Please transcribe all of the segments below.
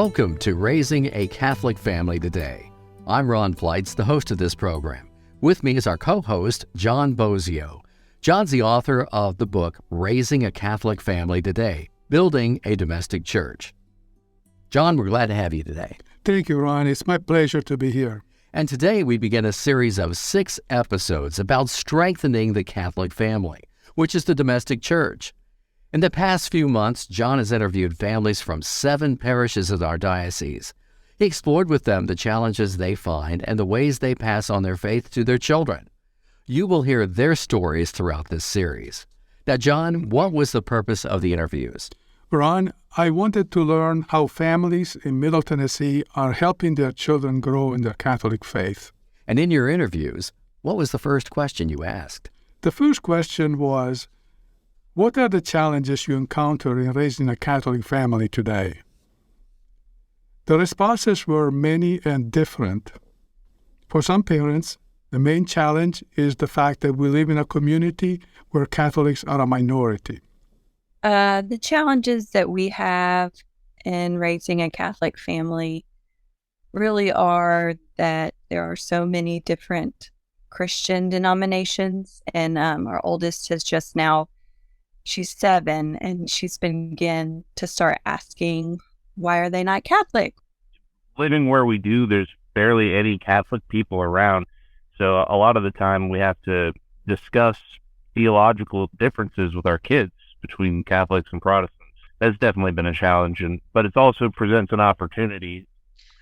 Welcome to Raising a Catholic Family Today. I'm Ron Fleitz, the host of this program. With me is our co-host, John Bozio. John's the author of the book, Raising a Catholic Family Today, Building a Domestic Church. John, we're glad to have you today. Thank you, Ron. It's my pleasure to be here. And today we begin a series of 6 episodes about strengthening the Catholic family, which is the domestic church. In the past few months, John has interviewed families from 7 parishes of our diocese. He explored with them the challenges they find and the ways they pass on their faith to their children. You will hear their stories throughout this series. Now, John, what was the purpose of the interviews? Ron, I wanted to learn how families in Middle Tennessee are helping their children grow in their Catholic faith. And in your interviews, what was the first question you asked? The first question was, what are the challenges you encounter in raising a Catholic family today? The responses were many and different. For some parents, the main challenge is the fact that we live in a community where Catholics are a minority. The challenges that we have in raising a Catholic family really are that there are so many different Christian denominations, and our oldest is just now, she's 7, and she's begun to start asking, why are they not Catholic? Living where we do, there's barely any Catholic people around. So a lot of the time we have to discuss theological differences with our kids between Catholics and Protestants. That's definitely been a challenge, but it also presents an opportunity.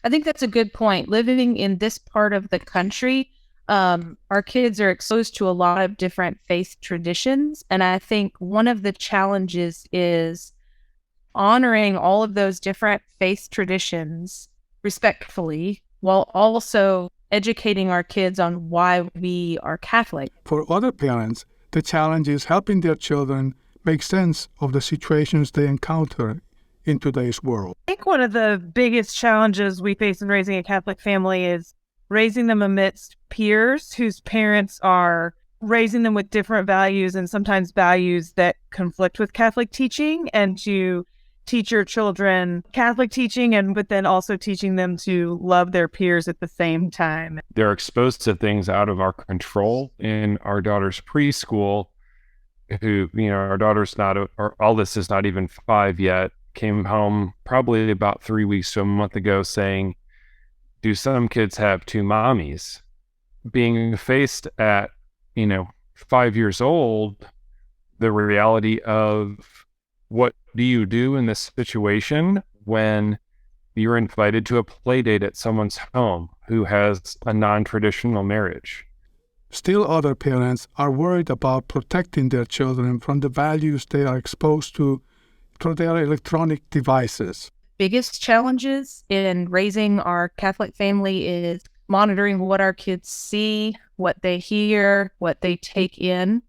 I think that's a good point. Living in this part of the country, our kids are exposed to a lot of different faith traditions. And I think one of the challenges is honoring all of those different faith traditions respectfully, while also educating our kids on why we are Catholic. For other parents, the challenge is helping their children make sense of the situations they encounter in today's world. I think one of the biggest challenges we face in raising a Catholic family is raising them amidst peers whose parents are raising them with different values and sometimes values that conflict with Catholic teaching, and to teach your children Catholic teaching, but then also teaching them to love their peers at the same time. They're exposed to things out of our control. In our daughter's preschool, our daughter's our eldest is not even 5 yet, came home probably about 3 weeks to a month ago saying, do some kids have 2 mommies? Being faced at, 5 years old, the reality of what do you do in this situation when you're invited to a play date at someone's home who has a non-traditional marriage? Still, other parents are worried about protecting their children from the values they are exposed to through their electronic devices. Biggest challenges in raising our Catholic family is monitoring what our kids see, what they hear, what they take in.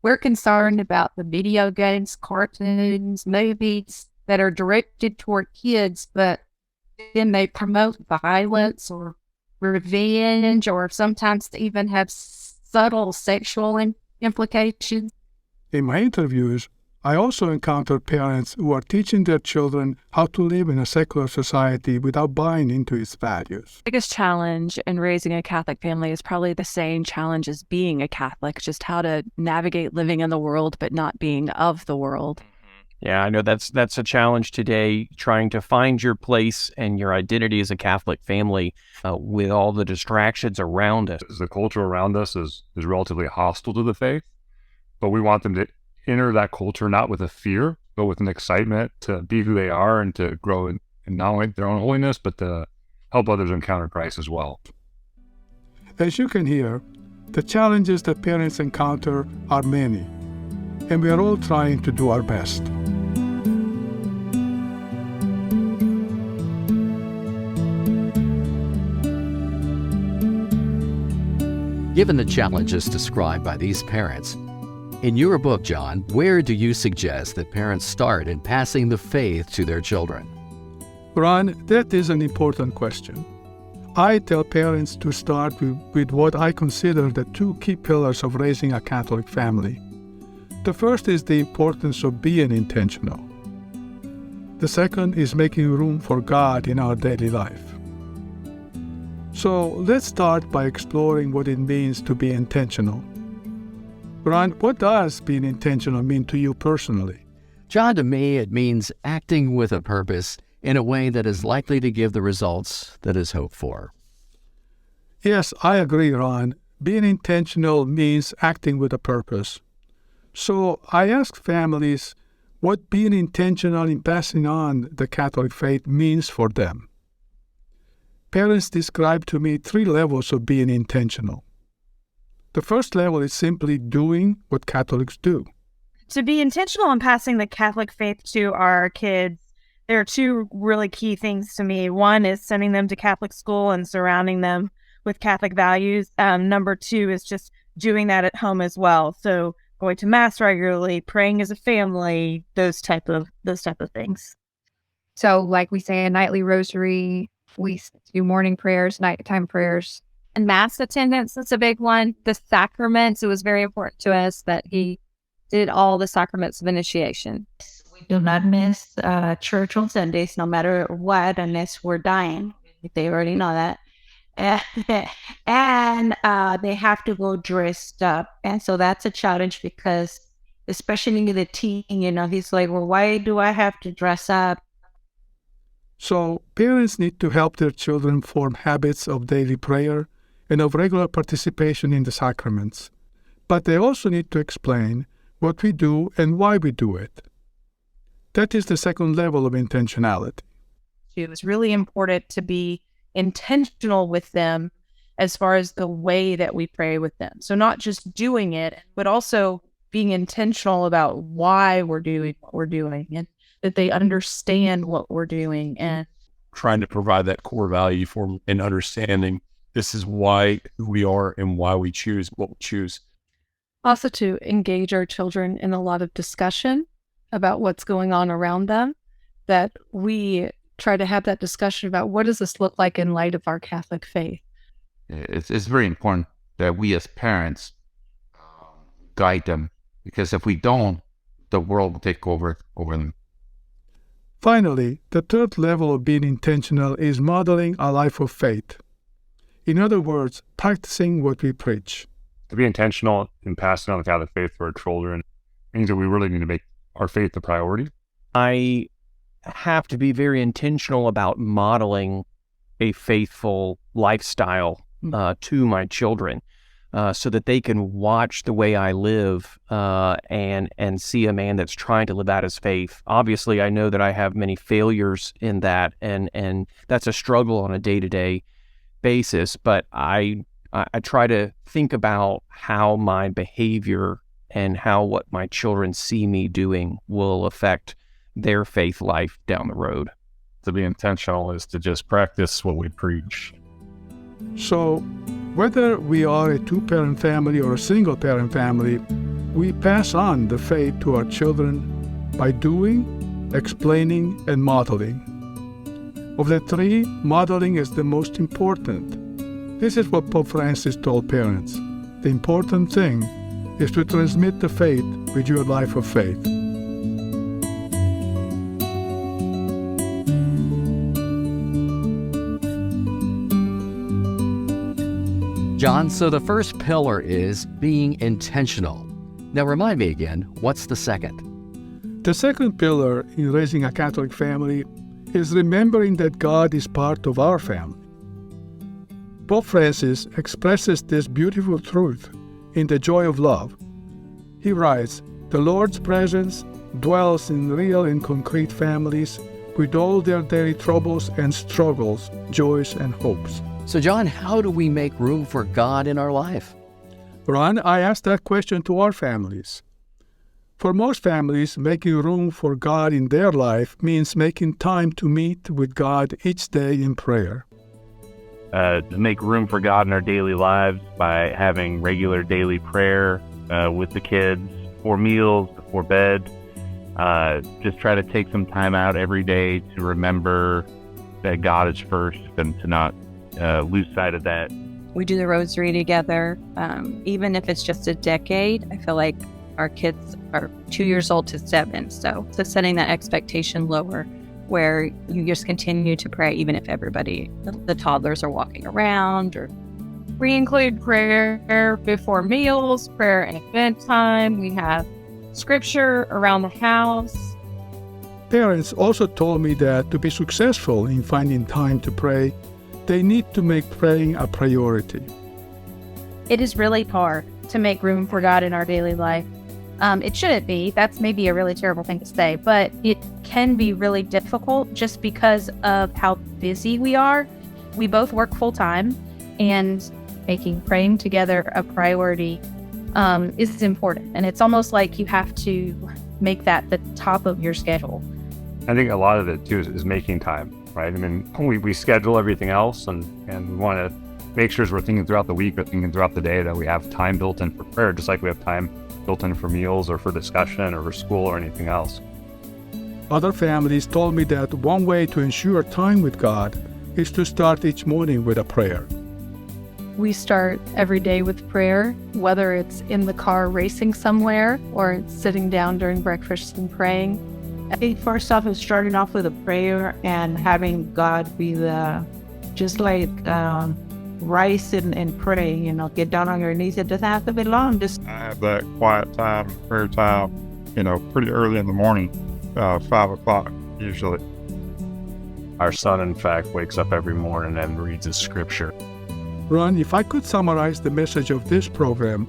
We're concerned about the video games, cartoons, movies that are directed toward kids, but then they promote violence or revenge, or sometimes they even have subtle sexual implications. In my interviews, I also encountered parents who are teaching their children how to live in a secular society without buying into its values. The biggest challenge in raising a Catholic family is probably the same challenge as being a Catholic, just how to navigate living in the world but not being of the world. Yeah, I know that's a challenge today, trying to find your place and your identity as a Catholic family with all the distractions around us. The culture around us is relatively hostile to the faith, but we want them to enter that culture not with a fear, but with an excitement to be who they are and to grow in not only their own holiness, but to help others encounter Christ as well. As you can hear, the challenges that parents encounter are many, and we are all trying to do our best. Given the challenges described by these parents, in your book, John, where do you suggest that parents start in passing the faith to their children? Ron, that is an important question. I tell parents to start with what I consider the 2 key pillars of raising a Catholic family. The first is the importance of being intentional. The second is making room for God in our daily life. So let's start by exploring what it means to be intentional. Ron, what does being intentional mean to you personally? John, to me, it means acting with a purpose in a way that is likely to give the results that is hoped for. Yes, I agree, Ron. Being intentional means acting with a purpose. So I ask families what being intentional in passing on the Catholic faith means for them. Parents describe to me 3 levels of being intentional. The first level is simply doing what Catholics do. To be intentional in passing the Catholic faith to our kids, there are 2 really key things to me. One is sending them to Catholic school and surrounding them with Catholic values. Number 2 is just doing that at home as well. So going to Mass regularly, praying as a family, those type of things. So like we say a nightly rosary, we do morning prayers, nighttime prayers. And Mass attendance is a big one. The sacraments, it was very important to us that he did all the sacraments of initiation. We do not miss church on Sundays, no matter what, unless we're dying. They already know that. And they have to go dressed up. And so that's a challenge because, especially the teen, he's like, well, why do I have to dress up? So parents need to help their children form habits of daily prayer and of regular participation in the sacraments. But they also need to explain what we do and why we do it. That is the second level of intentionality. It was really important to be intentional with them as far as the way that we pray with them. So not just doing it, but also being intentional about why we're doing what we're doing and that they understand what we're doing, and trying to provide that core value for them and understanding this is why who we are and why we choose what we choose. Also to engage our children in a lot of discussion about what's going on around them, that we try to have that discussion about what does this look like in light of our Catholic faith. It's very important that we as parents guide them, because if we don't, the world will take over them. Finally, the third level of being intentional is modeling a life of faith. In other words, practicing what we preach. To be intentional in passing on the Catholic faith to our children means that we really need to make our faith a priority. I have to be very intentional about modeling a faithful lifestyle to my children, so that they can watch the way I live and see a man that's trying to live out his faith. Obviously, I know that I have many failures in that, and that's a struggle on a day-to-day basis, but I try to think about how my behavior and how what my children see me doing will affect their faith life down the road. To be intentional is to just practice what we preach. So, whether we are a 2-parent family or a single-parent family, we pass on the faith to our children by doing, explaining, and modeling. Of the 3, modeling is the most important. This is what Pope Francis told parents. The important thing is to transmit the faith with your life of faith. John, so the first pillar is being intentional. Now remind me again, what's the second? The second pillar in raising a Catholic family is remembering that God is part of our family. Pope Francis expresses this beautiful truth in The Joy of Love. He writes, "The Lord's presence dwells in real and concrete families with all their daily troubles and struggles, joys and hopes." So John, how do we make room for God in our life? Ron, I asked that question to our families. For most families, making room for God in their life means making time to meet with God each day in prayer. To make room for God in our daily lives by having regular daily prayer with the kids, before meals, before bed. Just try to take some time out every day to remember that God is first and to not lose sight of that. We do the rosary together. Even if it's just a decade, I feel like our kids are 2 years old to 7. So setting that expectation lower where you just continue to pray even if the toddlers are walking around. Or we include prayer before meals, prayer at bedtime. We have scripture around the house. Parents also told me that to be successful in finding time to pray, they need to make praying a priority. It is really hard to make room for God in our daily life. It shouldn't be. That's maybe a really terrible thing to say, but it can be really difficult just because of how busy we are. We both work full time, and making praying together a priority is important. And it's almost like you have to make that the top of your schedule. I think a lot of it too is making time, right? I mean, we schedule everything else, and we want to make sure as we're thinking throughout the week or thinking throughout the day that we have time built in for prayer, just like we have time built in for meals or for discussion or for school or anything else. Other families told me that one way to ensure time with God is to start each morning with a prayer. We start every day with prayer, whether it's in the car racing somewhere or it's sitting down during breakfast and praying. I think first off is starting off with a prayer and having God be just like rice and pray, get down on your knees. It doesn't have to be long. I have that quiet time, prayer time, pretty early in the morning, 5 o'clock usually. Our son, in fact, wakes up every morning and reads his scripture. Ron, if I could summarize the message of this program,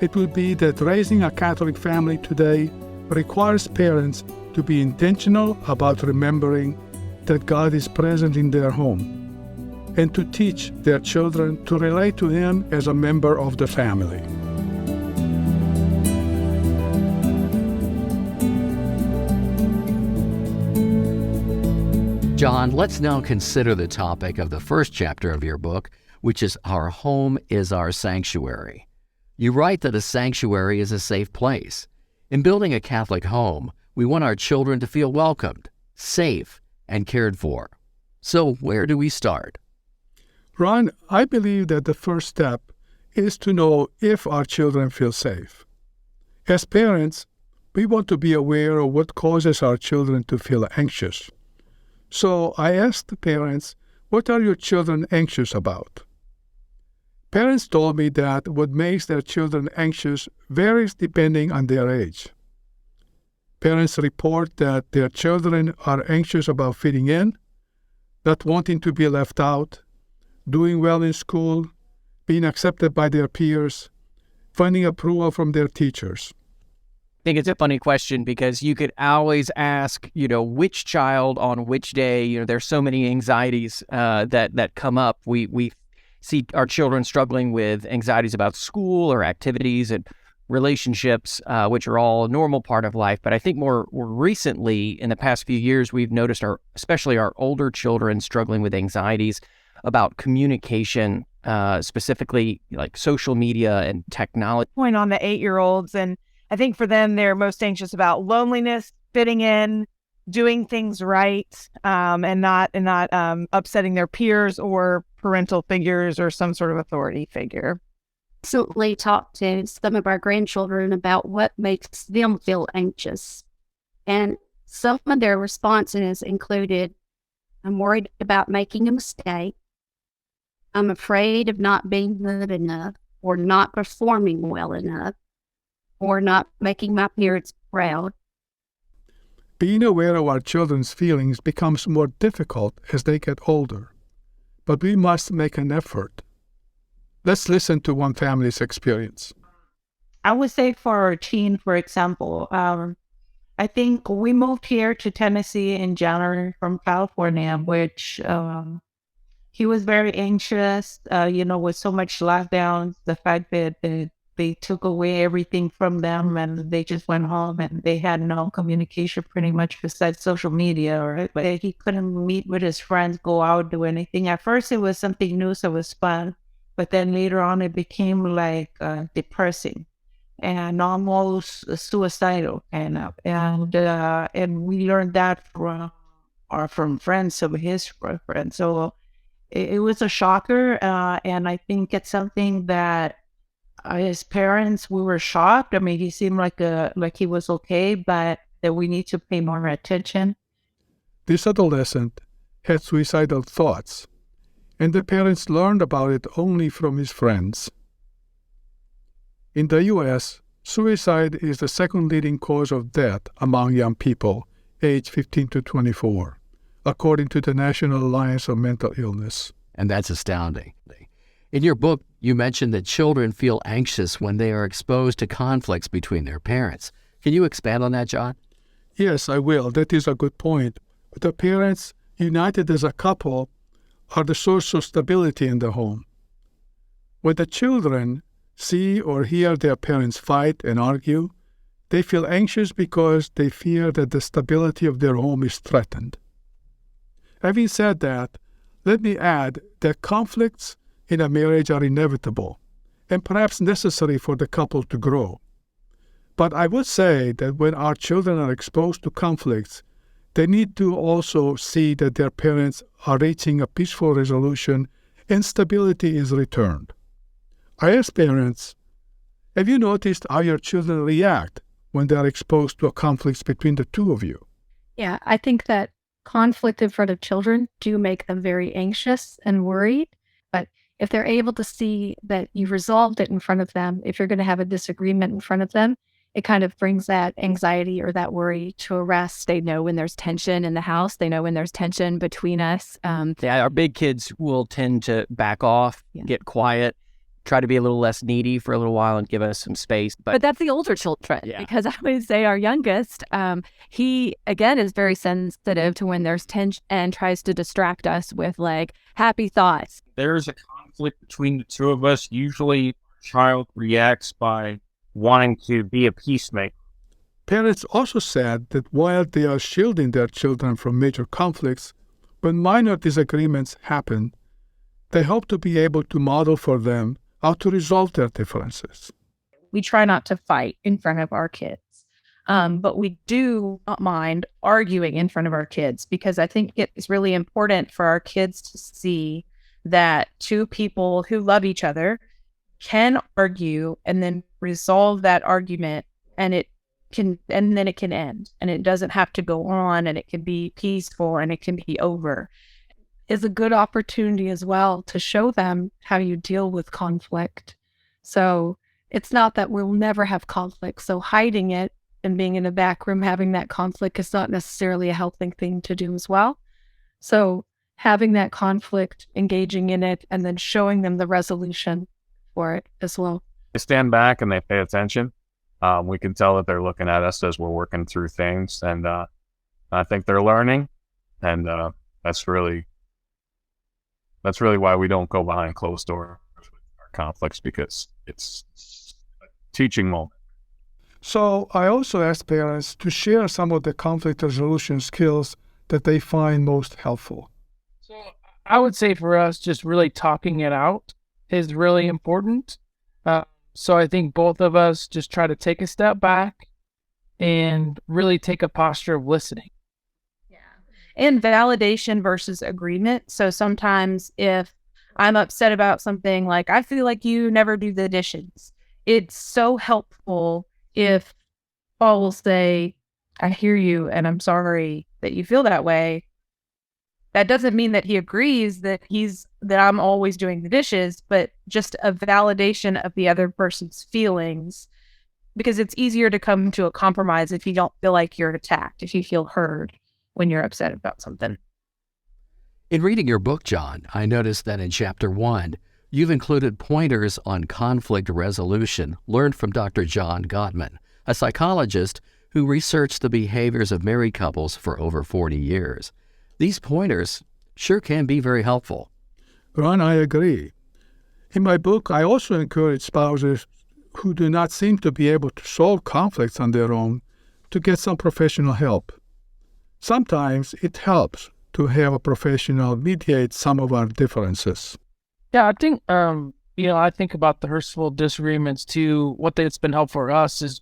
it would be that raising a Catholic family today requires parents to be intentional about remembering that God is present in their home, and to teach their children to relate to Him as a member of the family. John, let's now consider the topic of the first chapter of your book, which is Our Home is Our Sanctuary. You write that a sanctuary is a safe place. In building a Catholic home, we want our children to feel welcomed, safe, and cared for. So where do we start? Ron, I believe that the first step is to know if our children feel safe. As parents, we want to be aware of what causes our children to feel anxious. So I asked the parents, what are your children anxious about? Parents told me that what makes their children anxious varies depending on their age. Parents report that their children are anxious about fitting in, not wanting to be left out, doing well in school, being accepted by their peers, finding approval from their teachers. I think it's a funny question because you could always ask, which child on which day. There's so many anxieties that come up. We see our children struggling with anxieties about school or activities and relationships, which are all a normal part of life. But I think more recently, in the past few years, we've noticed especially our older children struggling with anxieties about communication, specifically like social media and technology. Point on the 8-year-olds, and I think for them, they're most anxious about loneliness, fitting in, doing things right, and not upsetting their peers or parental figures or some sort of authority figure. Recently talked to some of our grandchildren about what makes them feel anxious. And some of their responses included, I'm worried about making a mistake. I'm afraid of not being good enough or not performing well enough or not making my parents proud. Being aware of our children's feelings becomes more difficult as they get older, but we must make an effort. Let's listen to one family's experience. I would say for our teen, for example, I think we moved here to Tennessee in January from California, which he was very anxious, with so much lockdowns, the fact that they took away everything from them and they just went home and they had no communication pretty much besides social media, right? But he couldn't meet with his friends, go out, do anything. At first it was something new, so it was fun. But then later on it became like depressing and almost suicidal kind of. And we learned that from friends of his friends. So it was a shocker. And I think it's something that as parents, we were shocked. I mean, he seemed like he was okay, but that we need to pay more attention. this adolescent had suicidal thoughts, and the parents learned about it only from his friends. In the U.S., suicide is the second leading cause of death among young people aged 15 to 24, according to the National Alliance of Mental Illness. And that's astounding. In your book, you mentioned that children feel anxious when they are exposed to conflicts between their parents. Can you expand on that, John? Yes, I will. That is a good point. The parents, united as a couple, are the source of stability in the home. When the children see or hear their parents fight and argue, they feel anxious because they fear that the stability of their home is threatened. Having said that, let me add that conflicts in a marriage are inevitable and perhaps necessary for the couple to grow. But I would say that when our children are exposed to conflicts, they need to also see that their parents are reaching a peaceful resolution and stability is returned. I ask parents, have you noticed how your children react when they are exposed to a conflict between the two of you? Yeah, I think that conflict in front of children do make them very anxious and worried. But if they're able to see that you've resolved it in front of them, if you're going to have a disagreement in front of them, it kind of brings that anxiety or that worry to a rest. They know when there's tension in the house. They know when there's tension between us. Yeah, our big kids will tend to back off, get quiet, try to be a little less needy for a little while and give us some space. But that's the older children, because I would say our youngest, he, again, is very sensitive to when there's tension and tries to distract us with, like, happy thoughts. There's a conflict between the two of us. Usually, child reacts by wanting to be a peacemaker. Parents also said that while they are shielding their children from major conflicts, when minor disagreements happen, they hope to be able to model for them how to resolve their differences. We try not to fight in front of our kids, but we do not mind arguing in front of our kids, because I think it's really important for our kids to see that two people who love each other can argue and then resolve that argument, and then it can end, and it doesn't have to go on, and it can be peaceful, and it can be over. Is a good opportunity as well to show them how you deal with conflict. So it's not that we'll never have conflict. So hiding it and being in a back room having that conflict is not necessarily a healthy thing to do as well. So having that conflict, engaging in it, and then showing them the resolution for it as well. They stand back and they pay attention. We can tell that they're looking at us as we're working through things, and I think they're learning, and that's really why we don't go behind closed doors with our conflicts, because it's a teaching moment. So I also ask parents to share some of the conflict resolution skills that they find most helpful. So I would say for us, just really talking it out is really important. So I think both of us just try to take a step back and really take a posture of listening. And validation versus agreement. So sometimes if I'm upset about something, like, I feel like you never do the dishes, it's so helpful if Paul will say, I hear you and I'm sorry that you feel that way. That doesn't mean that he agrees that I'm always doing the dishes, but just a validation of the other person's feelings, because it's easier to come to a compromise if you don't feel like you're attacked, if you feel heard when you're upset about something. In reading your book, John, I noticed that in Chapter 1, you've included pointers on conflict resolution learned from Dr. John Gottman, a psychologist who researched the behaviors of married couples for over 40 years. These pointers sure can be very helpful. Ron, I agree. In my book, I also encourage spouses who do not seem to be able to solve conflicts on their own to get some professional help. Sometimes it helps to have a professional mediate some of our differences. Yeah, I think, I think about the hurtful disagreements too. What that's been helpful for us is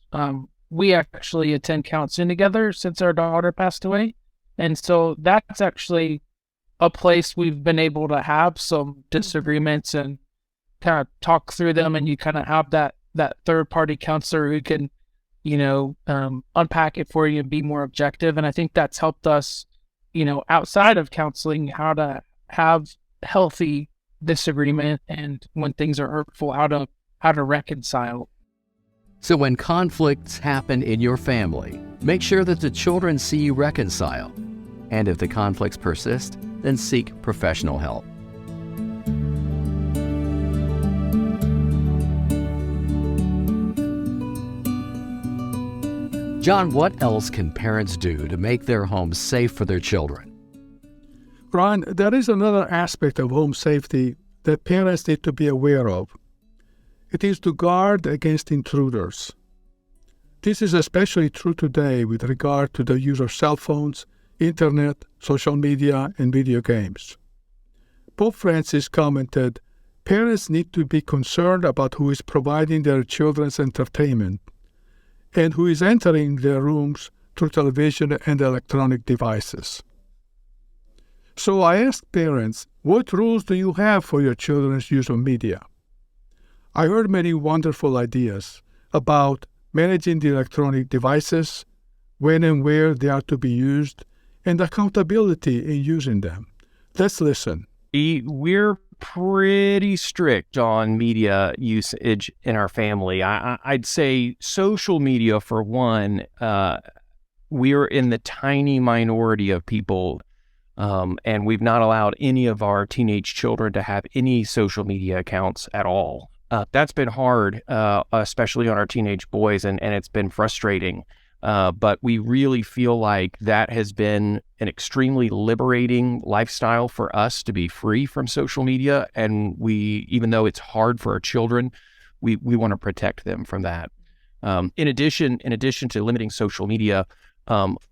we actually attend counseling together since our daughter passed away. And so that's actually a place we've been able to have some disagreements and kind of talk through them. And you kind of have that third party counselor who can, unpack it for you and be more objective. And I think that's helped us, outside of counseling, how to have healthy disagreement, and when things are hurtful, how to reconcile. So when conflicts happen in your family, make sure that the children see you reconcile. And if the conflicts persist, then seek professional help. John, what else can parents do to make their homes safe for their children? Ron, there is another aspect of home safety that parents need to be aware of. It is to guard against intruders. This is especially true today with regard to the use of cell phones, internet, social media, and video games. Pope Francis commented, "Parents need to be concerned about who is providing their children's entertainment and who is entering their rooms through television and electronic devices." So I asked parents, what rules do you have for your children's use of media? I heard many wonderful ideas about managing the electronic devices, when and where they are to be used, and accountability in using them. Let's listen. We're pretty strict on media usage in our family. I'd say social media, for one, we're in the tiny minority of people, and we've not allowed any of our teenage children to have any social media accounts at all. That's been hard, especially on our teenage boys, and it's been frustrating. But we really feel like that has been an extremely liberating lifestyle for us to be free from social media. And even though it's hard for our children, we want to protect them from that. In addition to limiting social media,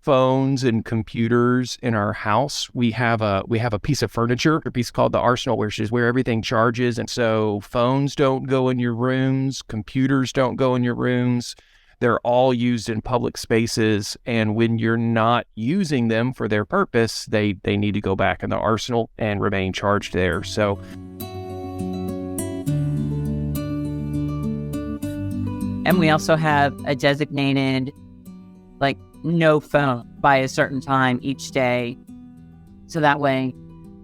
phones and computers in our house, we have a piece of furniture, a piece called the Arsenal, which is where everything charges. And so phones don't go in your rooms, computers don't go in your rooms. They're all used in public spaces, and when you're not using them for their purpose, they need to go back in the arsenal and remain charged there. So and we also have a designated no phone by a certain time each day. So that way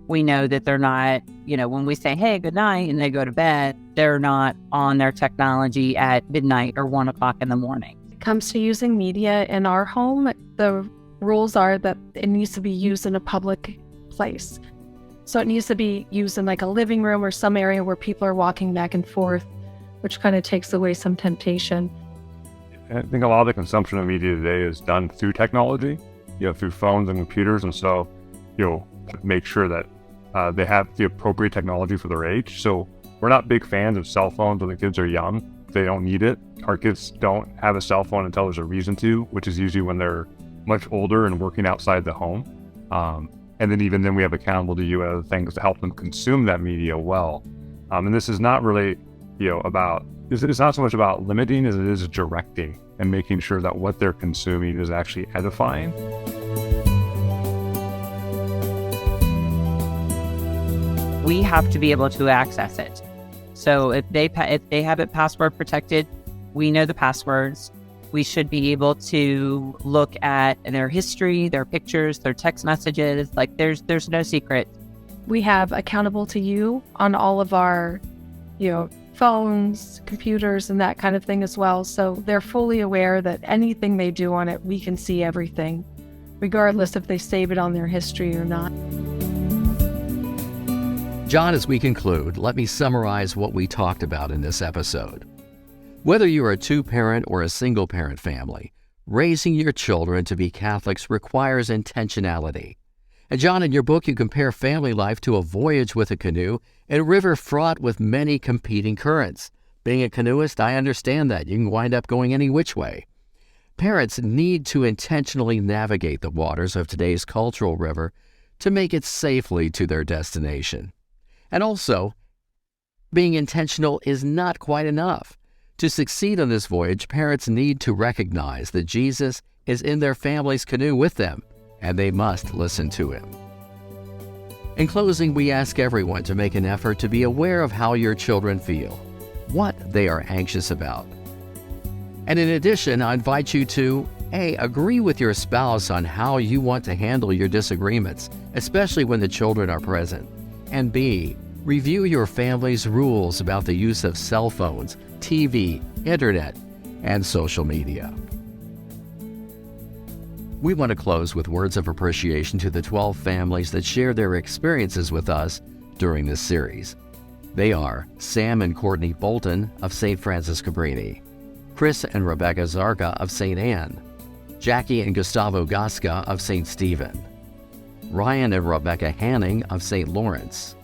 we know that they're not, when we say, hey, good night, and they go to bed, they're not on their technology at midnight or 1 o'clock in the morning. When it comes to using media in our home, the rules are that it needs to be used in a public place. So it needs to be used in a living room or some area where people are walking back and forth, which kind of takes away some temptation. I think a lot of the consumption of media today is done through technology, through phones and computers. And so, make sure that they have the appropriate technology for their age. So we're not big fans of cell phones when the kids are young. They don't need it. Our kids don't have a cell phone until there's a reason to, which is usually when they're much older and working outside the home. And then even then we have accountable to you other things to help them consume that media well. And this is not really, it's not so much about limiting as it is directing and making sure that what they're consuming is actually edifying. We have to be able to access it. So if they have it password protected, we know the passwords. We should be able to look at their history, their pictures, their text messages. There's no secret. We have accountable to you on all of our, phones, computers, and that kind of thing as well. So they're fully aware that anything they do on it, we can see everything, regardless if they save it on their history or not. John, as we conclude, let me summarize what we talked about in this episode. Whether you're a two-parent or a single-parent family, raising your children to be Catholics requires intentionality. And John, in your book, you compare family life to a voyage with a canoe in a river fraught with many competing currents. Being a canoeist, I understand that. You can wind up going any which way. Parents need to intentionally navigate the waters of today's cultural river to make it safely to their destination. And also, being intentional is not quite enough. To succeed on this voyage, parents need to recognize that Jesus is in their family's canoe with them, and they must listen to him. In closing, we ask everyone to make an effort to be aware of how your children feel, what they are anxious about. And in addition, I invite you to A. Agree with your spouse on how you want to handle your disagreements, especially when the children are present. And B. Review your family's rules about the use of cell phones, TV, internet, and social media. We want to close with words of appreciation to the 12 families that shared their experiences with us during this series. They are Sam and Courtney Bolton of St. Francis Cabrini, Chris and Rebecca Zarka of St. Anne, Jackie and Gustavo Gasca of St. Stephen, Ryan and Rebecca Hanning of St. Lawrence,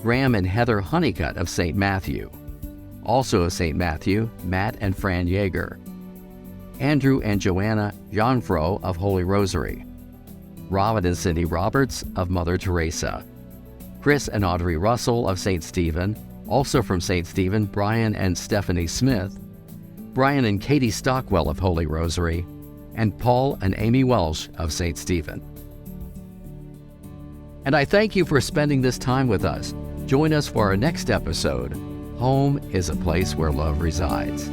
Graham and Heather Honeycutt of St. Matthew, also of St. Matthew, Matt and Fran Yeager, Andrew and Joanna Janfro of Holy Rosary, Robin and Cindy Roberts of Mother Teresa, Chris and Audrey Russell of St. Stephen, also from St. Stephen, Brian and Stephanie Smith, Brian and Katie Stockwell of Holy Rosary, and Paul and Amy Welsh of St. Stephen. And I thank you for spending this time with us. Join us for our next episode. Home is a place where love resides.